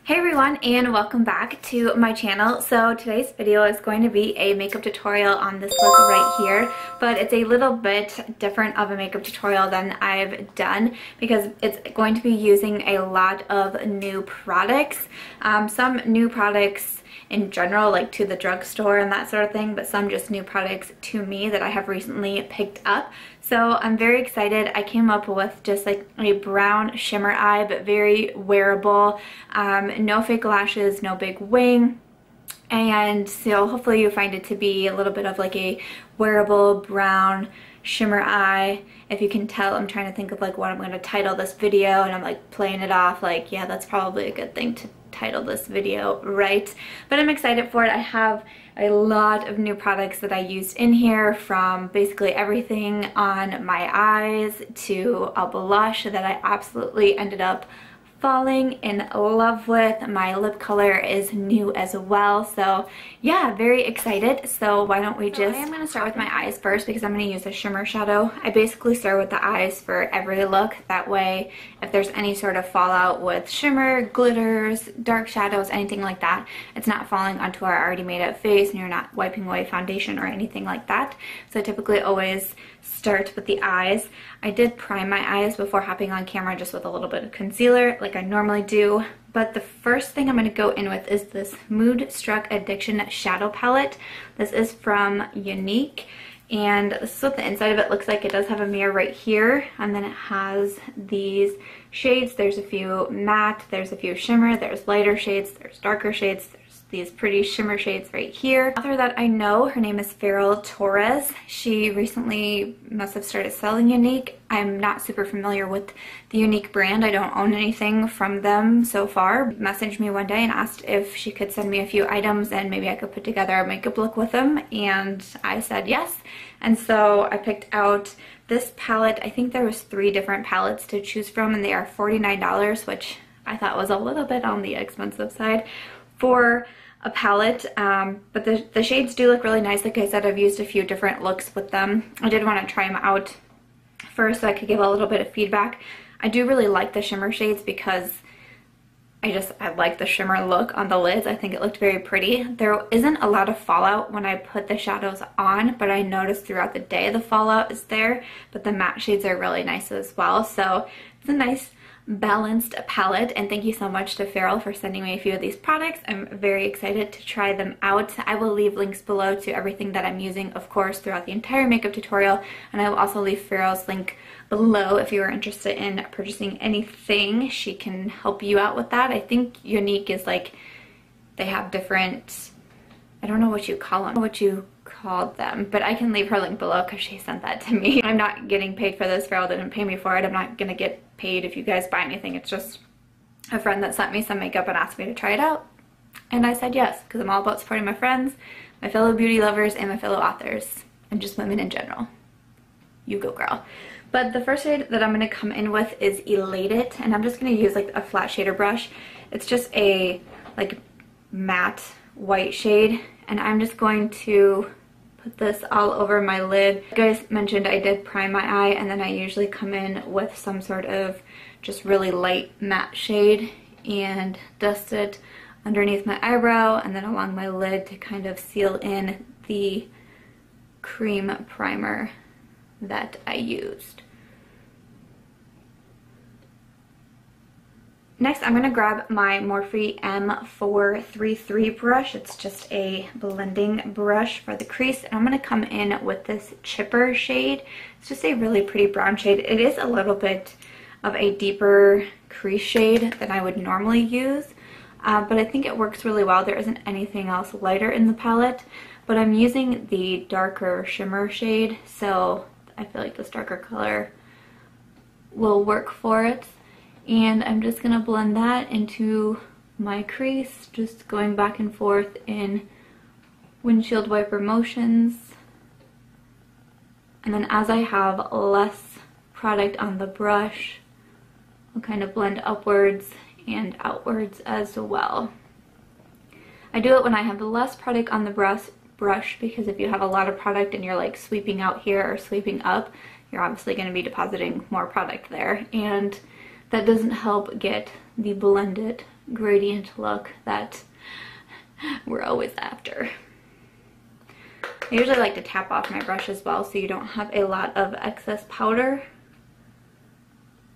Hey everyone, and welcome back to my channel. So today's video is going to be a makeup tutorial on this look right here, but it's a little bit different of a makeup tutorial than I've done because it's going to be using a lot of new products. Some new products in general, like to the drugstore and that sort of thing, but some just new products to me that I have recently picked up. So I'm very excited. I came up with just like a brown shimmer eye, but very wearable. No fake lashes, no big wing. And so hopefully you find it to be a little bit of like a wearable brown shimmer eye. If you can tell, I'm trying to think of like what I'm going to title this video, and I'm like playing it off like, yeah, that's probably a good thing to title this video, right? But I'm excited for it. I have a lot of new products that I used in here, from basically everything on my eyes to a blush that I absolutely ended up falling in love with. My lip color is new as well, so yeah, very excited. So why don't we just, I'm going to start with my eyes first because I'm going to use a shimmer shadow. I basically start with the eyes for every look, that way if there's any sort of fallout with shimmer, glitters, dark shadows, anything like that, it's not falling onto our already made up face and you're not wiping away foundation or anything like that. So I typically always start with the eyes. I did prime my eyes before hopping on camera just with a little bit of concealer like I normally do, but the first thing I'm going to go in with is this Moodstruck Addiction Shadow Palette. This is from Younique, and this is what the inside of it looks like. It does have a mirror right here, and then it has these shades. There's a few matte, there's a few shimmer, there's lighter shades, there's darker shades, these pretty shimmer shades right here. Author that I know, her name is Faerl Torres. She recently must have started selling Younique. I'm not super familiar with the Younique brand. I don't own anything from them so far. Messaged me one day and asked if she could send me a few items and maybe I could put together a makeup look with them, and I said yes. And so I picked out this palette. I think there was 3 different palettes to choose from, and they are $49, which I thought was a little bit on the expensive side for a palette, but the shades do look really nice. Like I said, I've used a few different looks with them. I did want to try them out first so I could give a little bit of feedback. I do really like the shimmer shades because I like the shimmer look on the lids. I think it looked very pretty. There isn't a lot of fallout when I put the shadows on, but I noticed throughout the day the fallout is there, but the matte shades are really nice as well. So it's a nice balanced palette, and thank you so much to Faerl for sending me a few of these products. I'm very excited to try them out. I will leave links below to everything that I'm using, of course, throughout the entire makeup tutorial, and I will also leave Faerl's link below if you are interested in purchasing anything. She can help you out with that. I think Younique is like, they have different, I don't know what you call them, what you called them, but I can leave her link below because she sent that to me. I'm not getting paid for this. Faerl didn't pay me for it. I'm not gonna get paid if you guys buy anything. It's just a friend that sent me some makeup and asked me to try it out, and I said yes because I'm all about supporting my friends, my fellow beauty lovers, and my fellow authors, and just women in general. You go, girl. But the first shade that I'm going to come in with is Elated, and I'm just going to use like a flat shader brush. It's just a like matte white shade, and I'm just going to put this all over my lid. Like I mentioned, I did prime my eye, and then I usually come in with some sort of just really light matte shade and dust it underneath my eyebrow and then along my lid to kind of seal in the cream primer that I used. Next, I'm going to grab my Morphe M439 brush. It's just a blending brush for the crease, and I'm going to come in with this Chipper shade. It's just a really pretty brown shade. It is a little bit of a deeper crease shade than I would normally use, but I think it works really well. There isn't anything else lighter in the palette, but I'm using the darker shimmer shade, so I feel like this darker color will work for it. And I'm just going to blend that into my crease, just going back and forth in windshield wiper motions. And then as I have less product on the brush, I'll kind of blend upwards and outwards as well. I do it when I have less product on the brush because if you have a lot of product and you're like sweeping out here or sweeping up, you're obviously going to be depositing more product there, and that doesn't help get the blended gradient look that we're always after. I usually like to tap off my brush as well so you don't have a lot of excess powder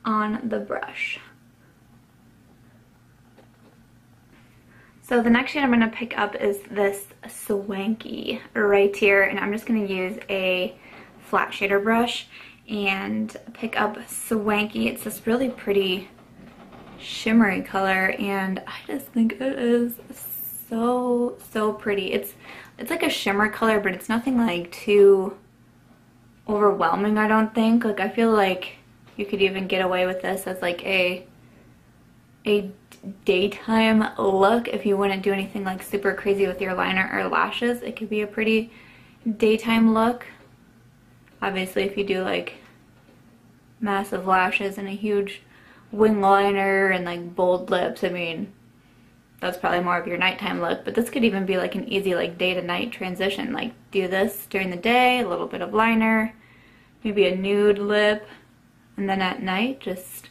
on the brush. So the next shade I'm going to pick up is this Swanky right here, and I'm just going to use a flat shader brush and pick up Swanky. It's this really pretty shimmery color, and I just think it is so pretty. It's like a shimmer color, but it's nothing like too overwhelming, I don't think. Like, I feel like you could even get away with this as like a daytime look if you wouldn't do anything like super crazy with your liner or lashes. It could be a pretty daytime look. Obviously, if you do like massive lashes and a huge wing liner and like bold lips, I mean, that's probably more of your nighttime look. But this could even be like an easy like day to night transition. Like, do this during the day, a little bit of liner, maybe a nude lip, and then at night just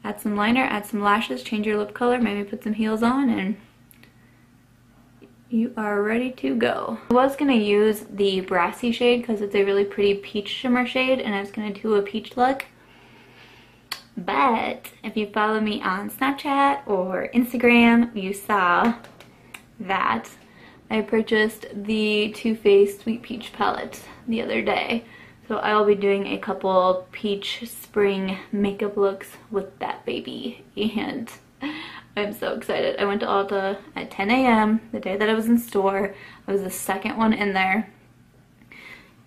add some liner, add some lashes, change your lip color, maybe put some heels on, and you are ready to go. I was going to use the Brassy shade because it's a really pretty peach shimmer shade, and I was going to do a peach look. But if you follow me on Snapchat or Instagram, you saw that I purchased the Too Faced Sweet Peach palette the other day. So I'll be doing a couple peach spring makeup looks with that baby, and I'm so excited. I went to Ulta at 10 a.m. the day that I was in store. I was the second one in there,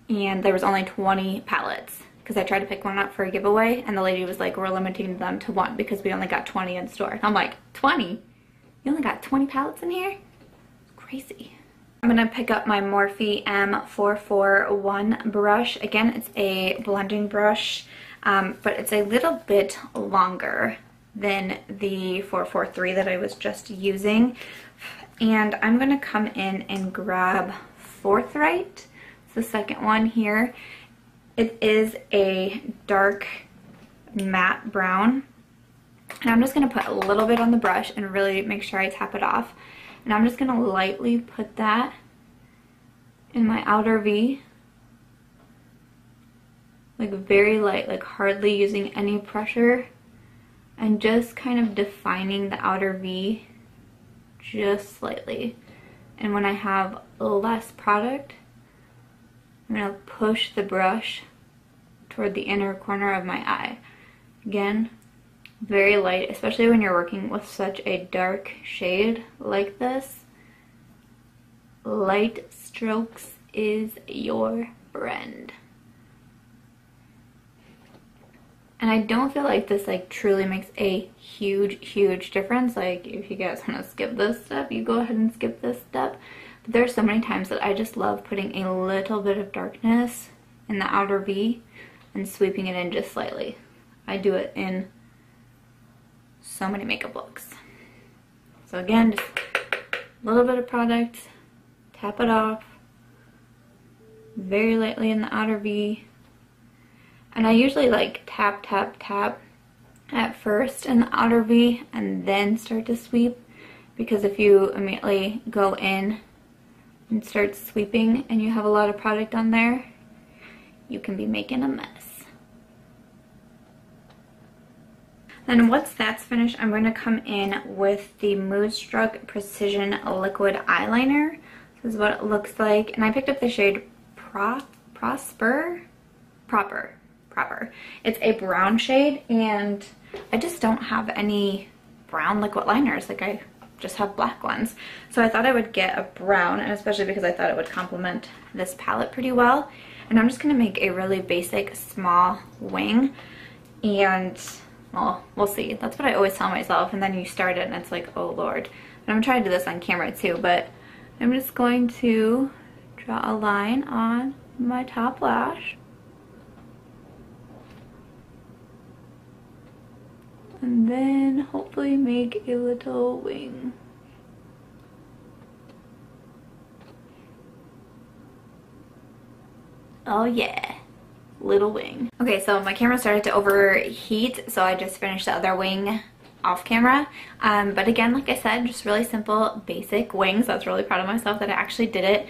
and there was only 20 palettes because I tried to pick one up for a giveaway, and the lady was like, we're limiting them to one because we only got 20 in store. And I'm like, 20? You only got 20 palettes in here? Crazy. I'm going to pick up my Morphe M441 brush. Again, it's a blending brush, but it's a little bit longer than the 443 that I was just using. And I'm going to come in and grab Forthright. It's the second one here. It is a dark matte brown. And I'm just going to put a little bit on the brush and really make sure I tap it off. And I'm just going to lightly put that in my outer V. Like very light, like hardly using any pressure. And just kind of defining the outer V just slightly. And when I have less product, I'm going to push the brush toward the inner corner of my eye. Again, very light, especially when you're working with such a dark shade like this. Light strokes is your friend. And I don't feel like this like truly makes a huge difference. Like, if you guys want to skip this step, you go ahead and skip this step. But there's so many times that I just love putting a little bit of darkness in the outer V and sweeping it in just slightly. I do it in so many makeup looks. So again, just a little bit of product, tap it off very lightly in the outer V. And I usually like tap at first in the outer V and then start to sweep, because if you immediately go in and start sweeping and you have a lot of product on there, you can be making a mess. Then once that's finished, I'm going to come in with the Moodstruck Precision Liquid Eyeliner. This is what it looks like. And I picked up the shade Proper. It's a brown shade, and I just don't have any brown liquid liners. Like, I just have black ones. So I thought I would get a brown, and especially because I thought it would complement this palette pretty well. And I'm just going to make a really basic small wing, and well, we'll see. That's what I always tell myself, and then you start it and it's like, oh lord. And I'm trying to do this on camera too, but I'm just going to draw a line on my top lash. And then hopefully make a little wing. Oh yeah, little wing. Okay, so my camera started to overheat, so I just finished the other wing off camera. But again, like I said, just really simple, basic wings. I was really proud of myself that I actually did it.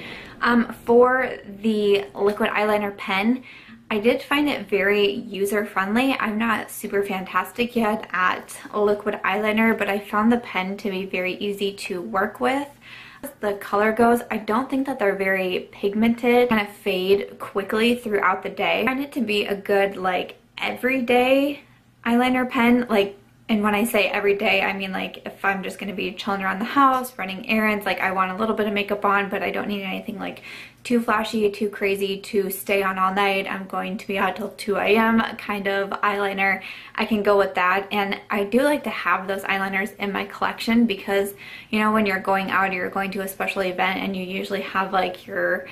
For the liquid eyeliner pen, I did find it very user-friendly. I'm not super fantastic yet at liquid eyeliner, but I found the pen to be very easy to work with. As the color goes, I don't think that they're very pigmented, kind of fade quickly throughout the day. I find it to be a good, like, everyday eyeliner pen. Like, and when I say every day, I mean like if I'm just going to be chilling around the house, running errands, like I want a little bit of makeup on, but I don't need anything like too flashy, too crazy to stay on all night. I'm going to be out till 2 a.m. kind of eyeliner. I can go with that. And I do like to have those eyeliners in my collection because, you know, when you're going out or you're going to a special event and you usually have like your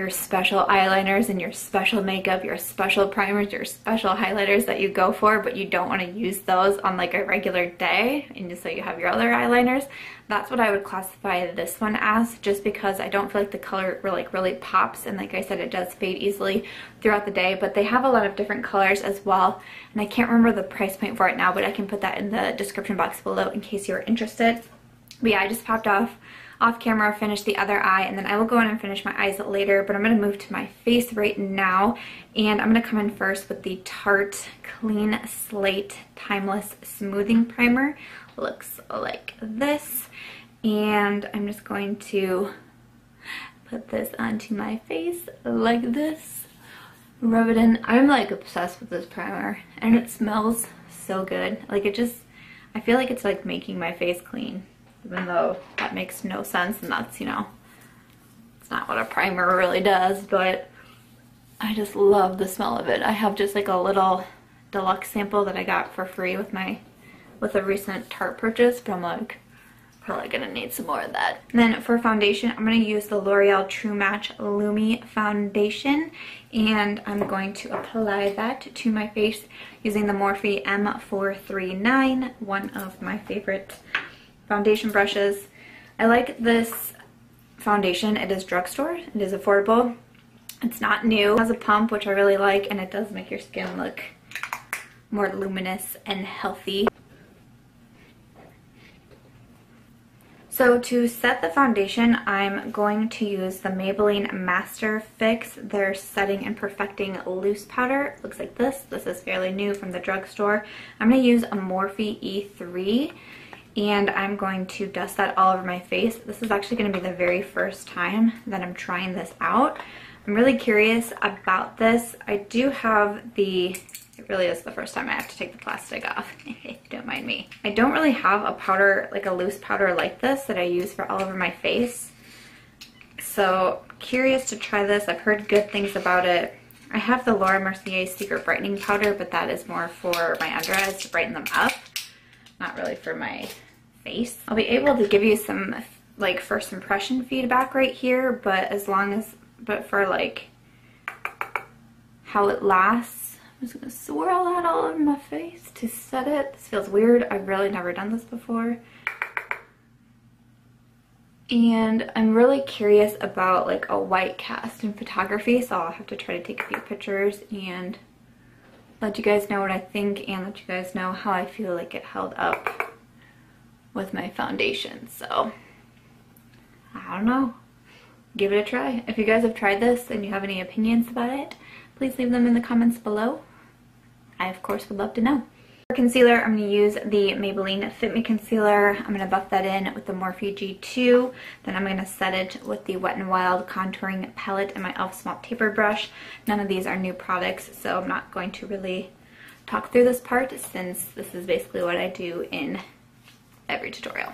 special eyeliners and your special makeup, your special primers, your special highlighters that you go for, but you don't want to use those on like a regular day, and just so you have your other eyeliners. That's what I would classify this one as, just because I don't feel like the color really pops, and like I said, it does fade easily throughout the day. But they have a lot of different colors as well, and I can't remember the price point for it now, but I can put that in the description box below in case you're interested. But yeah, I just popped off camera, finish the other eye, and then I will go in and finish my eyes later. But I'm going to move to my face right now, and I'm going to come in first with the Tarte Clean Slate Timeless Smoothing Primer. Looks like this, and I'm just going to put this onto my face like this, rub it in. I'm like obsessed with this primer, and it smells so good. Like, it just, I feel like it's like making my face clean. Even though that makes no sense, and that's, you know, it's not what a primer really does, but I just love the smell of it. I have just like a little deluxe sample that I got for free with a recent Tarte purchase, but I'm like probably gonna need some more of that. And then for foundation, I'm gonna use the L'Oreal True Match Lumi foundation, and I'm going to apply that to my face using the Morphe M439, one of my favorite foundation brushes. I like this foundation. It is drugstore. It is affordable. It's not new. It has a pump, which I really like, and it does make your skin look more luminous and healthy. So to set the foundation, I'm going to use the Maybelline Master Fix, their Setting and Perfecting Loose Powder. It looks like this. This is fairly new from the drugstore. I'm going to use a Morphe E3. And I'm going to dust that all over my face. This is actually going to be the very first time that I'm trying this out. I'm really curious about this. I do have it really is the first time I have to take the plastic off. Don't mind me. I don't really have a powder, like a loose powder like this that I use for all over my face. So curious to try this. I've heard good things about it. I have the Laura Mercier Secret Brightening Powder, but that is more for my under eyes to brighten them up. Not really for my face. I'll be able to give you some like first impression feedback right here, but for like how it lasts, I'm just gonna swirl that all over my face to set it. This feels weird. I've really never done this before. And I'm really curious about like a white cast in photography, so I'll have to try to take a few pictures and let you guys know what I think, and let you guys know how I feel like it held up with my foundation. So I don't know, give it a try. If you guys have tried this and you have any opinions about it, please leave them in the comments below. I of course would love to know. For concealer, I'm going to use the Maybelline Fit Me Concealer. I'm going to buff that in with the Morphe G2. Then I'm going to set it with the Wet n Wild Contouring Palette and my e.l.f. Small Tapered Brush. None of these are new products, so I'm not going to really talk through this part since this is basically what I do in every tutorial.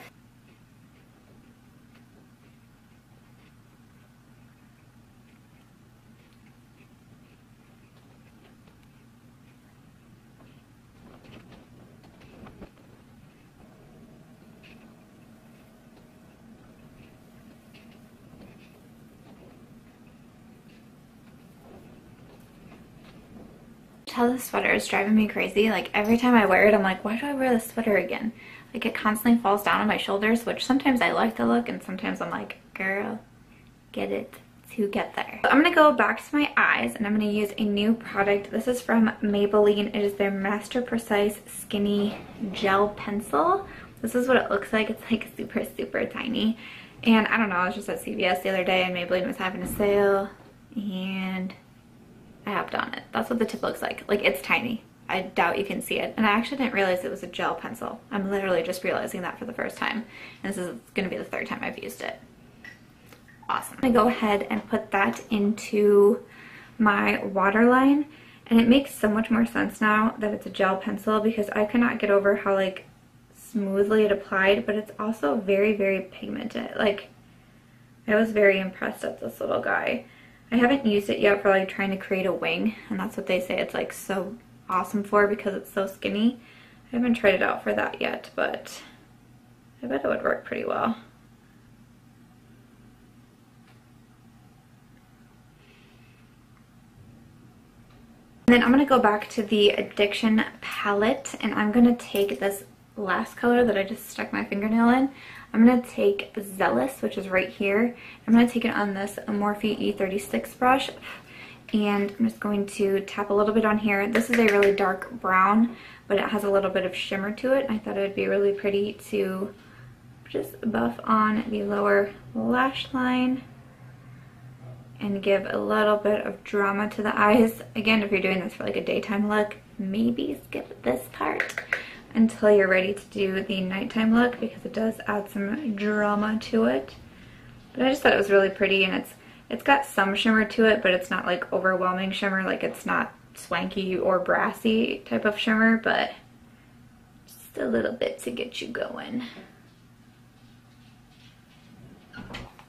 How this sweater is driving me crazy. Like every time I wear it, I'm like, why do I wear this sweater again? Like it constantly falls down on my shoulders, which sometimes I like the look and sometimes I'm like, girl, get it together. So I'm gonna go back to my eyes and I'm gonna use a new product. This is from Maybelline. It is their Master Precise Skinny Gel Pencil. This is what it looks like. It's like super, super tiny. And I don't know, I was just at CVS the other day and Maybelline was having a sale and I hopped on it. That's what the tip looks like. Like, it's tiny. I doubt you can see it. And I actually didn't realize it was a gel pencil. I'm literally just realizing that for the first time. And this is gonna be the third time I've used it. Awesome. I'm gonna go ahead and put that into my waterline. And it makes so much more sense now that it's a gel pencil because I could not get over how like smoothly it applied, but it's also very, very pigmented. Like, I was very impressed at this little guy. I haven't used it yet for like trying to create a wing, and that's what they say it's like so awesome for because it's so skinny. I haven't tried it out for that yet, but I bet it would work pretty well. And then I'm going to go back to the Addiction palette and I'm going to take this last color that I just stuck my fingernail in. I'm going to take Zealous, which is right here. I'm going to take it on this Morphe E36 brush and I'm just going to tap a little bit on here. This is a really dark brown, but it has a little bit of shimmer to it. I thought it would be really pretty to just buff on the lower lash line and give a little bit of drama to the eyes. Again, if you're doing this for like a daytime look, maybe skip this part until you're ready to do the nighttime look because it does add some drama to it. But I just thought it was really pretty, and it's got some shimmer to it, but it's not like overwhelming shimmer. Like, it's not swanky or brassy type of shimmer, but just a little bit to get you going.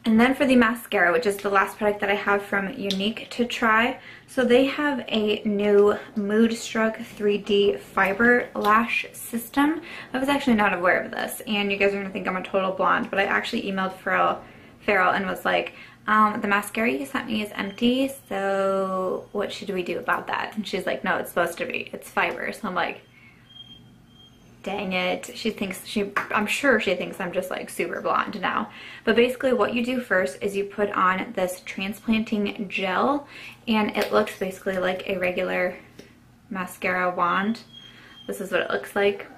And then for the mascara, which is the last product that I have from Younique to try. So they have a new Moodstruck 3D fiber lash system. I was actually not aware of this, and you guys are gonna think I'm a total blonde, but I actually emailed Faerl and was like, the mascara you sent me is empty, so what should we do about that? And she's like, no, it's supposed to be. It's fiber. So I'm like, dang it. I'm sure she thinks I'm just like super blonde now. But basically what you do first is you put on this transplanting gel, and it looks basically like a regular mascara wand. This is what it looks like.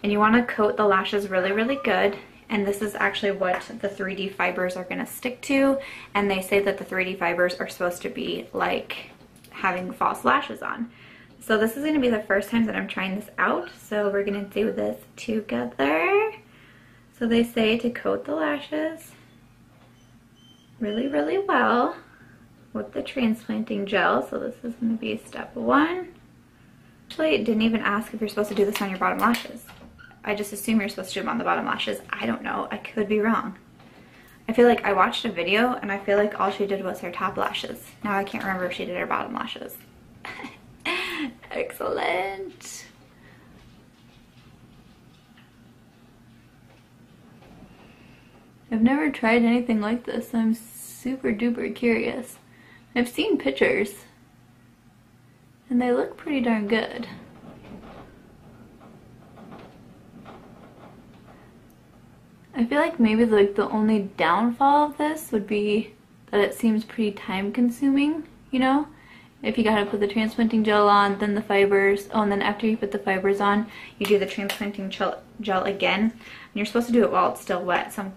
And you want to coat the lashes really, really good. And this is actually what the 3D fibers are going to stick to. And they say that the 3D fibers are supposed to be like having false lashes on. So this is going to be the first time that I'm trying this out. So we're going to do this together. So they say to coat the lashes really, really well with the transplanting gel. So this is going to be step one. Actually, it didn't even ask if you're supposed to do this on your bottom lashes. I just assume you're supposed to do them on the bottom lashes. I don't know. I could be wrong. I feel like I watched a video and I feel like all she did was her top lashes. Now I can't remember if she did her bottom lashes. Excellent. I've never tried anything like this. I'm super duper curious. I've seen pictures and they look pretty darn good. I feel like maybe like the only downfall of this would be that it seems pretty time consuming, you know? If you gotta put the transplanting gel on, then the fibers, oh, and then after you put the fibers on, you do the transplanting gel again. And you're supposed to do it while it's still wet, so I'm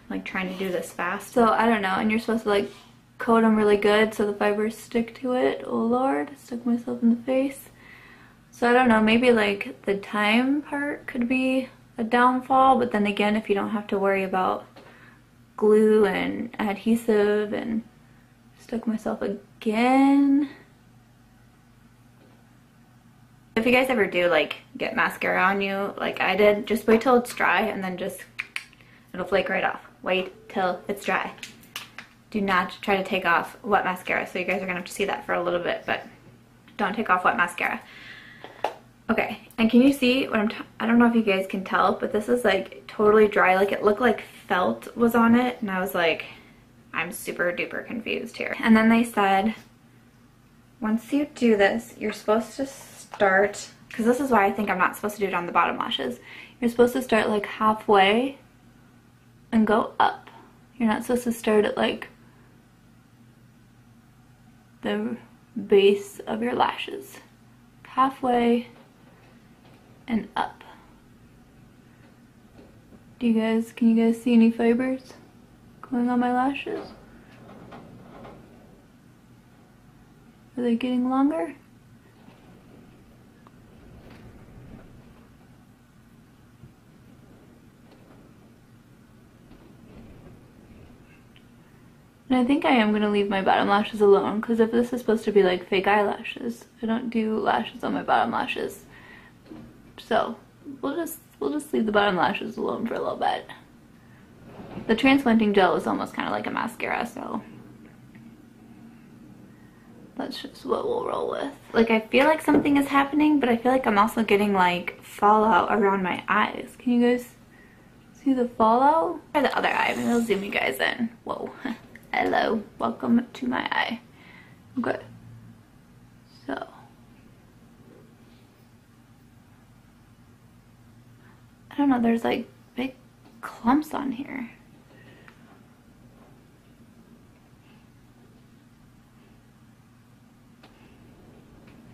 like trying to do this fast. So I don't know, and you're supposed to like coat them really good so the fibers stick to it. Oh Lord, I stuck myself in the face. So I don't know, maybe like the time part could be a downfall, but then again, if you don't have to worry about glue and adhesive, and stuck myself again. If you guys ever do like get mascara on you like I did, just wait till it's dry and then just, it'll flake right off. Wait till it's dry. Do not try to take off wet mascara. So you guys are gonna have to see that for a little bit, but don't take off wet mascara. Okay, and can you see what I don't know if you guys can tell, but this is like totally dry. Like it looked like felt was on it, and I was like, I'm super duper confused here. And then they said, once you do this, you're supposed to start, because this is why I think I'm not supposed to do it on the bottom lashes. You're supposed to start like halfway and go up. You're not supposed to start at like the base of your lashes. Halfway and up. Can you guys see any fibers going on my lashes? Are they getting longer? And I think I am going to leave my bottom lashes alone, because if this is supposed to be like fake eyelashes, I don't do lashes on my bottom lashes. So we'll just leave the bottom lashes alone for a little bit. The transplanting gel is almost kind of like a mascara, so that's just what we'll roll with. Like, I feel like something is happening, but I feel like I'm also getting like fallout around my eyes. Can you guys see the fallout? Try the other eye. Maybe I'll zoom you guys in. Whoa. Hello, welcome to my eye. Okay, so I don't know, there's like big clumps on here.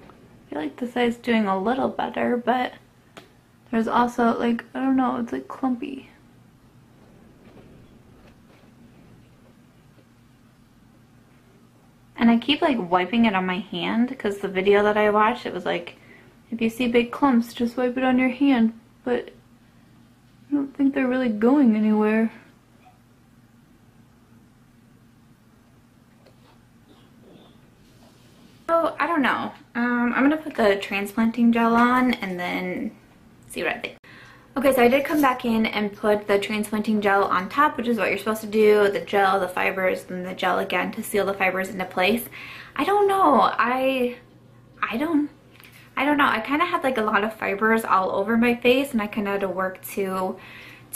I feel like this eye's doing a little better, but there's also like, I don't know, it's like clumpy. And I keep like wiping it on my hand, because the video that I watched, it was like, if you see big clumps, just wipe it on your hand. But I don't think they're really going anywhere. So I don't know. I'm gonna put the transplanting gel on and then see what I think. Okay, so I did come back in and put the transplanting gel on top, which is what you're supposed to do. The gel, the fibers, then the gel again to seal the fibers into place. I don't know. I don't know. I kind of had like a lot of fibers all over my face, and I kind of had to work to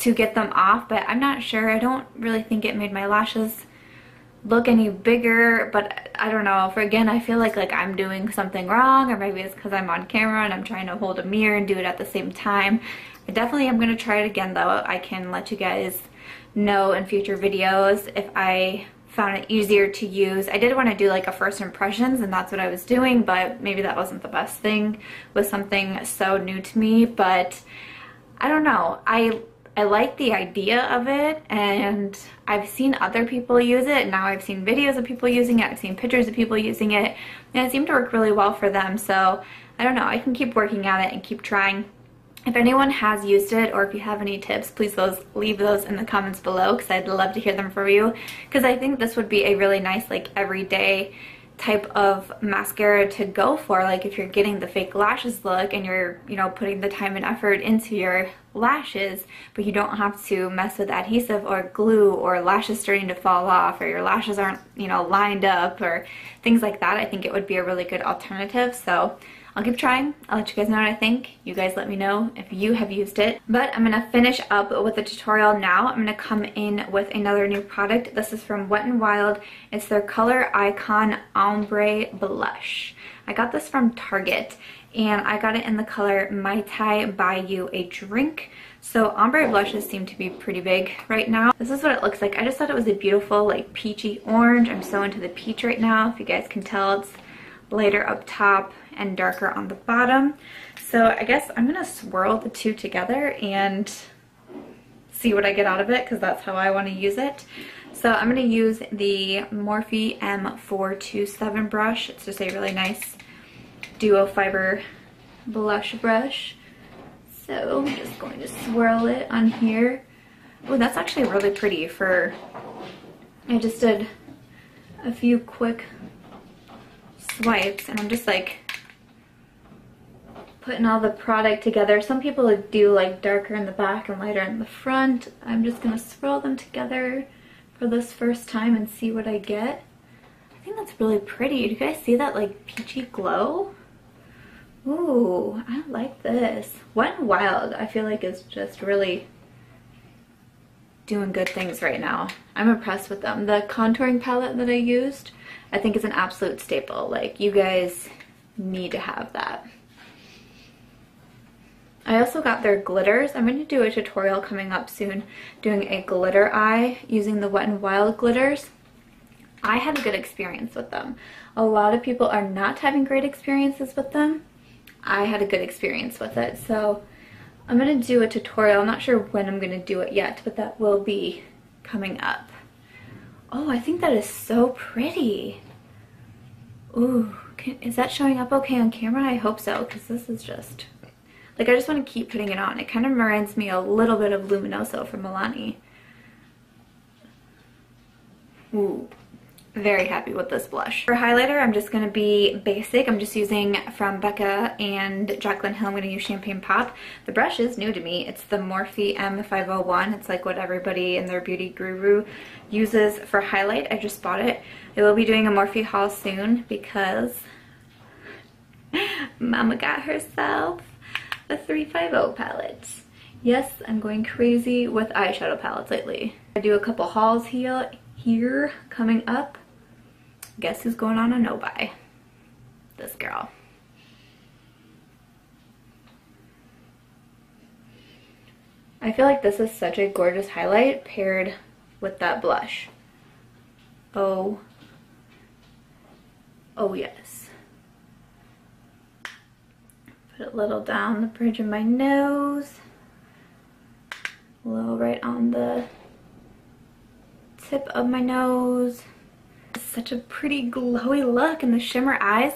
get them off, but I'm not sure. I don't really think it made my lashes look any bigger, but I don't know. Again, I feel like I'm doing something wrong, or maybe it's because I'm on camera and I'm trying to hold a mirror and do it at the same time. I definitely am going to try it again though. I can let you guys know in future videos if I found it easier to use. I did want to do like a first impressions, and that's what I was doing, but maybe that wasn't the best thing with something so new to me. But I don't know. I like the idea of it, and I've seen other people use it. Now I've seen videos of people using it, I've seen pictures of people using it, and it seemed to work really well for them. So I don't know, I can keep working at it and keep trying. If anyone has used it, or if you have any tips, please leave those in the comments below, because I'd love to hear them from you, because I think this would be a really nice like everyday type of mascara to go for. Like if you're getting the fake lashes look and you're, you know, putting the time and effort into your lashes, but you don't have to mess with adhesive or glue or lashes starting to fall off, or your lashes aren't, you know, lined up or things like that, I think it would be a really good alternative. So I'll keep trying. I'll let you guys know what I think. You guys let me know if you have used it. But I'm going to finish up with the tutorial now. I'm going to come in with another new product. This is from Wet n Wild. It's their Color Icon Ombre Blush. I got this from Target, and I got it in the color Mai Tai Buy You a Drink. So ombre blushes seem to be pretty big right now. This is what it looks like. I just thought it was a beautiful like peachy orange. I'm so into the peach right now. If you guys can tell, it's lighter up top and darker on the bottom. So I guess I'm gonna swirl the two together and see what I get out of it, because that's how I want to use it. So I'm gonna use the Morphe M427 brush. It's just a really nice duo fiber blush brush. So I'm just going to swirl it on here. Oh, that's actually really pretty. I just did a few quick swipes, and I'm just like putting all the product together. Some people do like darker in the back and lighter in the front. I'm just gonna swirl them together for this first time and see what I get. I think that's really pretty. Do you guys see that like peachy glow? Ooh, I like this. Wet n Wild, I feel like is just really doing good things right now. I'm impressed with them. The contouring palette that I used, I think is an absolute staple. Like, you guys need to have that. I also got their glitters. I'm going to do a tutorial coming up soon doing a glitter eye using the Wet n Wild glitters. I had a good experience with them. A lot of people are not having great experiences with them. I had a good experience with it, so I'm gonna do a tutorial. I'm not sure when I'm gonna do it yet, but that will be coming up. Oh, I think that is so pretty. Ooh, is that showing up okay on camera? I hope so, because this is just, like, I just want to keep putting it on. It kind of reminds me a little bit of Luminoso from Milani. Ooh, very happy with this blush. For highlighter, I'm just going to be basic. I'm just using from Becca and Jaclyn Hill. I'm going to use Champagne Pop. The brush is new to me. It's the Morphe M501. It's like what everybody in their beauty guru uses for highlight. I just bought it. I will be doing a Morphe haul soon because Mama got herself a 350 palette. Yes, I'm going crazy with eyeshadow palettes lately. I do a couple hauls here coming up. Guess who's going on a no-buy? This girl. I feel like this is such a gorgeous highlight paired with that blush. Oh yes. Put it a little down the bridge of my nose. A little right on the tip of my nose. It's such a pretty glowy look, and the shimmer eyes.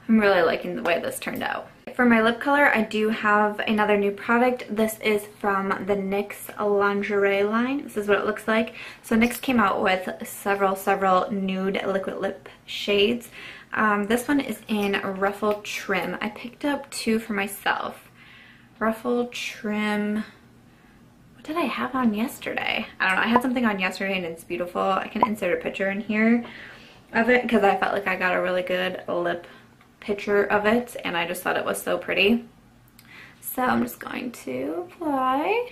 I'm really liking the way this turned out. For my lip color, I do have another new product. This is from the NYX lingerie line. This is what it looks like. So NYX came out with several nude liquid lip shades. This one is in Ruffle Trim. I picked up two for myself. Ruffle Trim. What did I have on yesterday? I don't know. I had something on yesterday and it's beautiful. I can insert a picture in here of it because I felt like I got a really good lip picture of it and I just thought it was so pretty. So I'm just going to apply.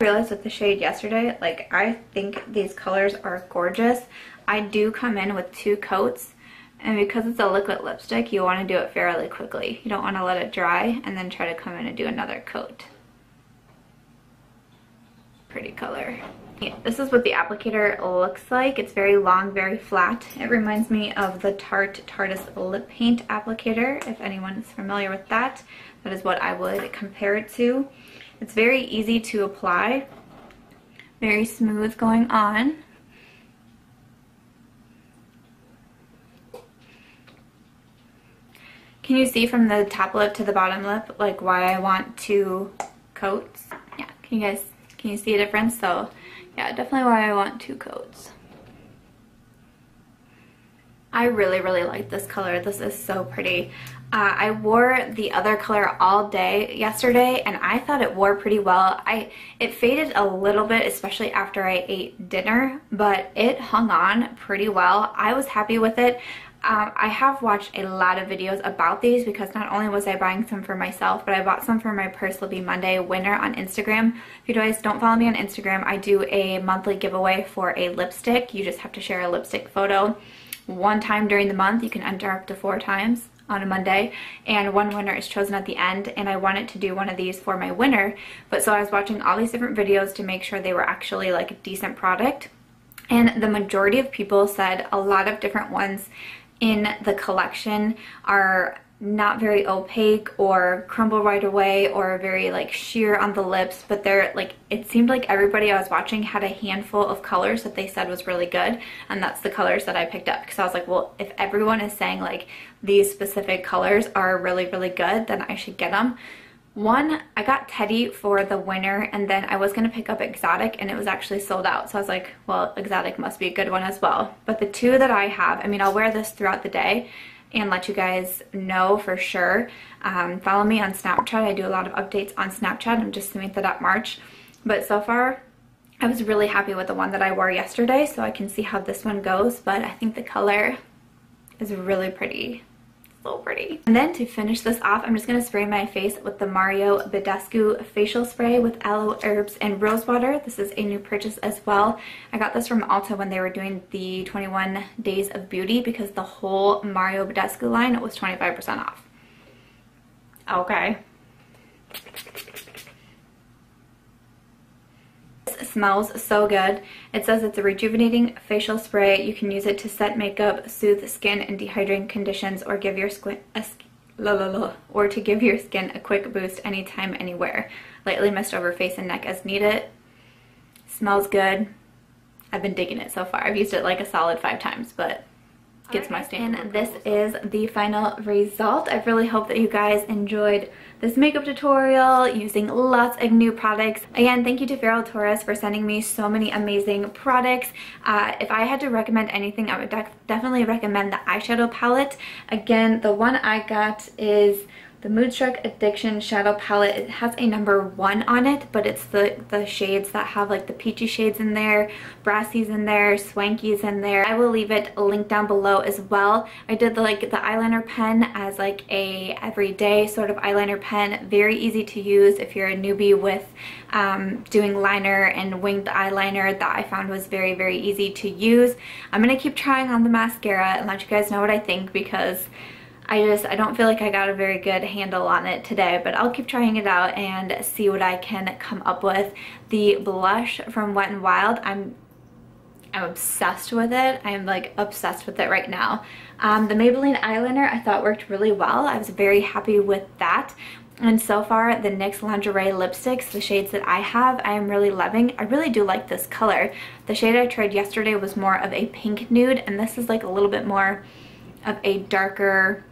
I realized with the shade yesterday, like, I think these colors are gorgeous. I do come in with 2 coats, and because it's a liquid lipstick, you want to do it fairly quickly. You don't want to let it dry and then try to come in and do another coat. Pretty color. Yeah, this is what the applicator looks like. It's very long, very flat. It reminds me of the Tarte lip paint applicator. If anyone is familiar with that, that is what I would compare it to. It's very easy to apply, very smooth going on. Can you see from the top lip to the bottom lip, like, why I want 2 coats? Yeah, can you see a difference? So yeah, definitely why I want 2 coats. I really like this color. This is so pretty. I wore the other color all day yesterday and I thought it wore pretty well. It faded a little bit, especially after I ate dinner, but it hung on pretty well. I was happy with it. I have watched a lot of videos about these because not only was I buying some for myself, but I bought some for my Purse Will Be Monday winner on Instagram. If you guys don't follow me on Instagram, I do a monthly giveaway for a lipstick. You just have to share a lipstick photo 1 time during the month. You can enter up to 4 times on a Monday, and 1 winner is chosen at the end, and I wanted to do one of these for my winner, but so I was watching all these different videos to make sure they were actually like a decent product, and the majority of people said a lot of different ones in the collection are not very opaque or crumble right away or very like sheer on the lips, but they're like, it seemed like everybody I was watching had a handful of colors that they said was really good, and that's the colors that I picked up because I was like, well, if everyone is saying like these specific colors are really good, then I should get them. One, I got Teddy for the winner, and then I was going to pick up Exotic and it was actually sold out, so I was like, well, Exotic must be a good one as well. But the 2 that I have, I mean, I'll wear this throughout the day and let you guys know for sure. Follow me on Snapchat. I do a lot of updates on Snapchat. I'm just Samantha.March. But so far, I was really happy with the one that I wore yesterday, so I can see how this one goes. But I think the color is really pretty. So pretty. And then to finish this off, I'm just going to spray my face with the Mario Badescu facial spray with aloe, herbs, and rose water. This is a new purchase as well. I got this from Ulta when they were doing the 21 Days of Beauty because the whole Mario Badescu line was 25% off. Okay. smells so good. It says it's a rejuvenating facial spray. You can use it to set makeup, soothe skin in dehydrating conditions, or give your skin a quick boost anytime, anywhere. Lightly mist over face and neck as needed. Smells good. I've been digging it so far. I've used it like a solid 5 times, but gets my stamp. And this is the final result. I really hope that you guys enjoyed this makeup tutorial using lots of new products. Again, thank you to Faerl for sending me so many amazing products. If I had to recommend anything, I would definitely recommend the eyeshadow palette. Again, the one I got is the Moodstruck Addiction Shadow Palette. It has a number 1 on it, but it's the shades that have like the peachy shades in there, brassies in there, swankies in there. I will leave it linked down below as well. I did the eyeliner pen as like a everyday sort of eyeliner pen. Very easy to use if you're a newbie with doing liner and winged eyeliner. That I found was very, very easy to use. I'm gonna keep trying on the mascara and let you guys know what I think, because I don't feel like I got a very good handle on it today, but I'll keep trying it out and see what I can come up with. The blush from Wet n Wild, I'm obsessed with it. I am like obsessed with it right now. The Maybelline eyeliner I thought worked really well. I was very happy with that. And so far, the NYX Lingerie lipsticks, the shades that I have, I am really loving. I really do like this color. The shade I tried yesterday was more of a pink nude, and this is like a little bit more of a darker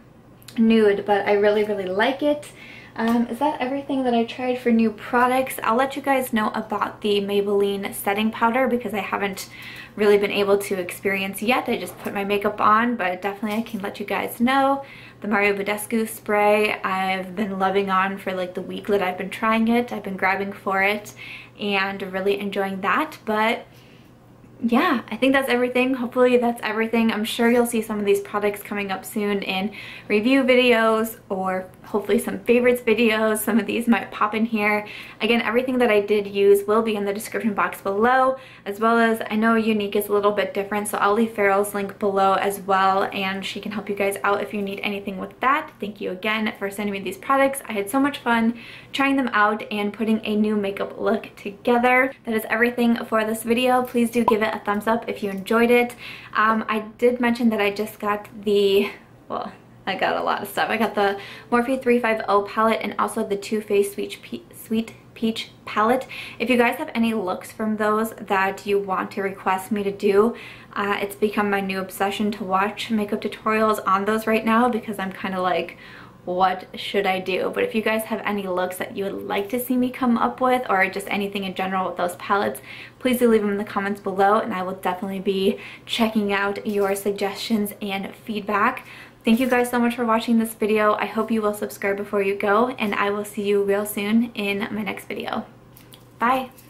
nude, but I really, really like it. Is that everything that I tried for new products? I'll let you guys know about the Maybelline setting powder, because I haven't really been able to experience yet. I just put my makeup on, but definitely I can let you guys know. The Badescu spray I've been loving on for like the week that I've been trying it. I've been grabbing for it and really enjoying that. But yeah, I think that's everything. Hopefully that's everything. I'm sure you'll see some of these products coming up soon in review videos, or hopefully some favorites videos. Some of these might pop in here. Again, everything that I did use will be in the description box below, as well as I know Younique is a little bit different, so I'll leave Faerl's link below as well, and she can help you guys out if you need anything with that. Thank you again for sending me these products. I had so much fun trying them out and putting a new makeup look together. That is everything for this video. Please do give it a thumbs up if you enjoyed it. I did mention that I just got the, well, I got a lot of stuff. I got the Morphe E3 palette and also the Too Faced Sweet Peach palette. If you guys have any looks from those that you want to request me to do, it's become my new obsession to watch makeup tutorials on those right now, because I'm kind of like, what should I do? But if you guys have any looks that you would like to see me come up with, or just anything in general with those palettes, please do leave them in the comments below, and I will definitely be checking out your suggestions and feedback. Thank you guys so much for watching this video. I hope you will subscribe before you go, and I will see you real soon in my next video. Bye!